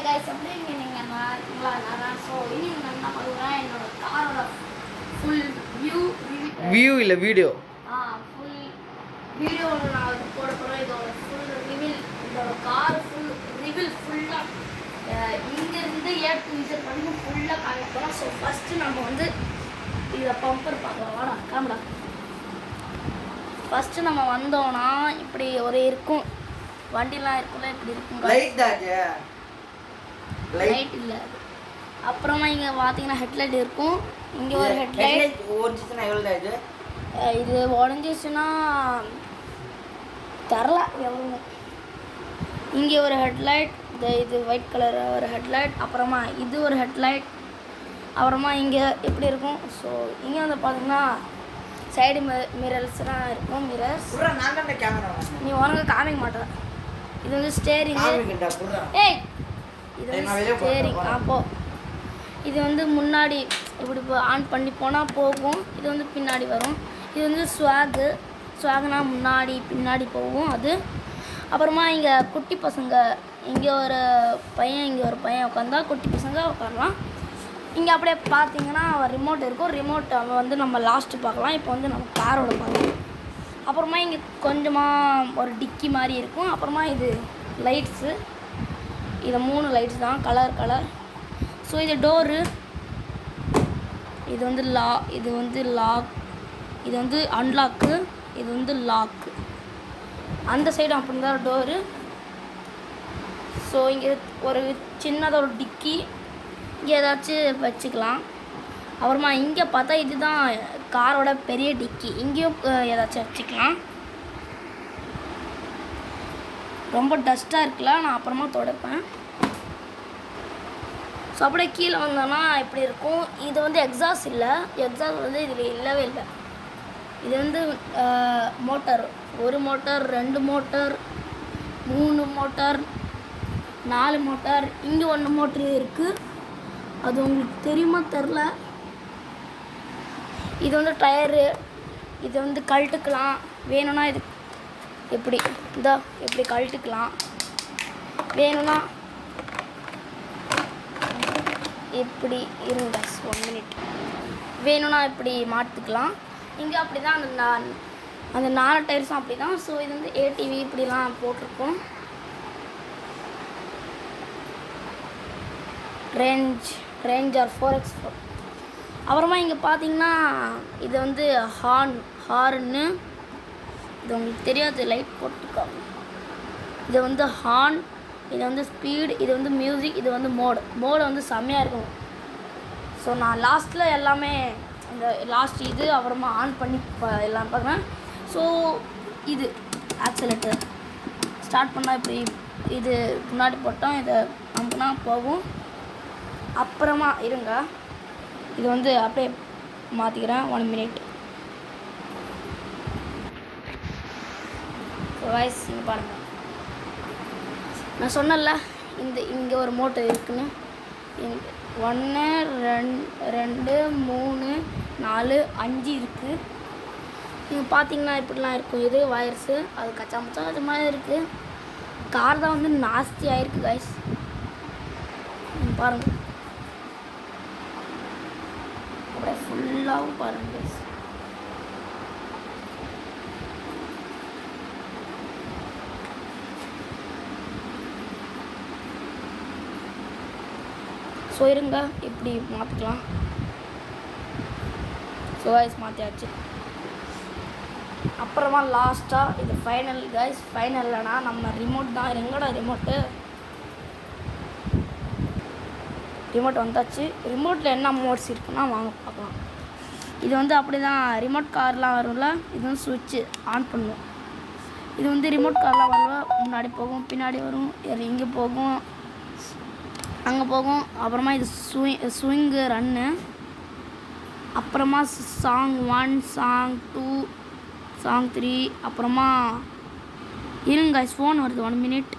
guys, எப்படி இருக்கீங்க நீங்க? நான் ஸோ இனி நான் என்ன பண்ணுறேன், என்னோட காரோட ஃபுல் வியூ இல்லை வீடியோ ஃபுல் வீடியோவில் நான் அது போட போகிறேன். இதோட ஃபுல் ரிவில், இதோட கார் ஃபுல் ரிவில் ஃபுல்லாக இங்கேருந்து ஏ டு இசட் வரைக்கும் ஃபுல்லாக காமிக்க போகிறோம். ஸோ ஃபஸ்ட்டு நம்ம வந்து இதில் பம்பர் பார்க்கலாம். வாடா காமடா. ஃபஸ்ட்டு நம்ம வந்தோன்னா இப்படி ஒரு இருக்கும், வண்டிலாம் இருக்குல்ல, இப்படி இருக்கும். லைட் இல்லை. அப்புறமா இங்கே பார்த்தீங்கன்னா ஹெட்லைட் இருக்கும். இங்கே ஒரு ஹெட்லைட் இது உடஞ்சிச்சுன்னா தெரில எவ்வளோ. இங்கே ஒரு ஹெட்லைட், இது ஒயிட் கலர் ஒரு ஹெட்லைட். அப்புறமா இது ஒரு ஹெட்லைட். அப்புறமா இங்கே எப்படி இருக்கும். ஸோ இங்கே வந்து பார்த்தீங்கன்னா சைடு மிரர்ஸ்லாம் இருக்கும். மிரர்ஸ் நீ உனக்கு காமிக்க மாட்டேன். இது வந்து ஸ்டேரிங்கு. ஏய் இது வந்து ஸ்டேரிங். அப்போ இது வந்து முன்னாடி இப்படி ஆன் பண்ணி போனால் போகும். இது வந்து பின்னாடி வரும். இது வந்து ஸ்வாகுனா முன்னாடி பின்னாடி போகும் அது. அப்புறமா இங்கே குட்டி பசங்க, இங்கே ஒரு பையன் உட்காந்தா குட்டி பசங்க உட்காரலாம். இங்கே அப்படியே பார்த்தீங்கன்னா ரிமோட் இருக்கும். ரிமோட் அவன் வந்து நம்ம லாஸ்ட்டு பார்க்கலாம். இப்போ வந்து நம்ம காரோட பார்க்கலாம். அப்புறமா இங்கே கொஞ்சமாக ஒரு டிக்கி மாதிரி இருக்கும். அப்புறமா இது லைட்ஸு, இது 3 லைட்ஸ் தான், கலர். ஸோ இது டோரு, இது வந்து லாக், இது வந்து அன்லாக்கு, இது வந்து லாக்கு. அந்த சைடு அப்படி தான் டோரு. ஸோ இங்கே ஒரு சின்னதாக ஒரு டிக்கி, இங்கே ஏதாச்சும் வச்சுக்கலாம். அப்புறமா இங்கே பார்த்தா இதுதான் காரோட பெரிய டிக்கி. இங்கேயும் ஏதாச்சும் வச்சுக்கலாம். ரொம்ப டஸ்ட்டாக இருக்குல்ல, நான் அப்புறமா துடைப்பேன். ஸோ அப்படியே கீழே வந்தோன்னா இப்படி இருக்கும். இது வந்து எக்ஸாஸ்ட் இல்லை, எக்ஸாஸ்ட் வந்து இதில் இல்லவே இல்லை. இது வந்து motor, 1 motor, 2 motor, 3 motor, 4 motor. இங்கே 1 மோட்ரு இருக்குது. அது உங்களுக்கு தெரியுமா தெரில. இது வந்து டயரு, இது வந்து கழட்டுக்கலாம். வேணும்னா இது எப்படி இப்படி கழட்டுக்கலாம். வேணும்னா இப்படி இருங்க 1 மினிட். வேணும்னா இப்படி மாற்றிக்கலாம். இங்கே அப்படி தான் அந்த 4 டயர்ஸும் அப்படி தான். ஸோ இது வந்து ஏடிவி இப்படிலாம் போட்டிருக்கோம். Ranger 4x4. அப்புறமா இங்கே பார்த்தீங்கன்னா இது வந்து ஹார்ன்னு, இது உங்களுக்கு தெரியாது, லைட் போட்டுருக்காங்க. இது வந்து ஹார்ன், இது வந்து ஸ்பீடு, இது வந்து மியூசிக், இது வந்து மோடு வந்து செம்மையாக இருக்கும். ஸோ நான் லாஸ்ட்டில் எல்லாமே இந்த லாஸ்ட் இது அப்புறமா ஆன் பண்ணி எல்லாம் பார்க்குறேன். ஸோ இது ஆக்சிலேட்டர் ஸ்டார்ட் பண்ணால் இப்படி இது முன்னாடி போட்டோம், இதை அமுக்குனா போகும். அப்புறமா இருங்க, இது வந்து அப்படியே மாற்றிக்கிறேன் 1 மினிட். வாய்ஸ் இங்கே பாருங்கள். நான் சொன்னல இங்கே ஒரு மோட்டர் இருக்குன்னு. 1 2 3 4 5 இருக்குது. நீங்கள் பார்த்தீங்கன்னா இப்படிலாம் இருக்கும். இது வயர்ஸு, அது கச்சாமச்சா அது மாதிரி இருக்குது. கார் தான் வந்து நாஸ்தி ஆகிருக்கு கைஸ். பாருங்கள் அப்படியே ஃபுல்லாகவும் பாருங்கள் கைஸ். ஸோ இருங்க இப்படி மாற்றிக்கலாம். ஸோ கைஸ் மாற்றியாச்சு. அப்புறமா லாஸ்ட்டாக இது ஃபைனல் கைஸ். ஃபைனல்னா நம்ம ரிமோட் தான். எங்கடா ரிமோட் வந்தாச்சு. ரிமோட்டில் என்ன மோட்ஸ் இருக்குன்னா வாங்க பார்க்கலாம். இது வந்து அப்படி தான் ரிமோட் கார்லாம் வரும்ல, இது வந்து சுவிட்சு ஆன் பண்ணும். இது வந்து ரிமோட் கார்லாம் வரும், முன்னாடி போகும், பின்னாடி வரும், இங்கே போகும், அங்கே போகும். அப்புறமா இது ஸ்விங்கு ரன்னு. அப்புறமா சாங் 1, சாங் 2, சாங் 3. அப்புறமா இருங்க கைஸ், ஃபோன் வருது 1 மினிட்,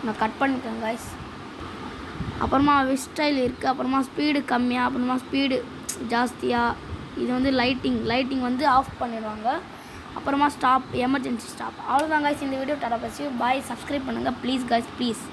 நான் கட் பண்ணிக்கிறேன் கைஸ். அப்புறமா விஷ் ஸ்டைல் இருக்குது. அப்புறமா ஸ்பீடு கம்மியாக, அப்புறமா ஸ்பீடு ஜாஸ்தியாக. இது வந்து லைட்டிங் வந்து ஆஃப் பண்ணிடுவாங்க. அப்புறமா ஸ்டாப், எமர்ஜென்சி ஸ்டாப். அவ்வளோதான் கைஸ் இந்த video. Tata bye. Bye. Subscribe பண்ணுங்கள் ப்ளீஸ் கைஸ், ப்ளீஸ்.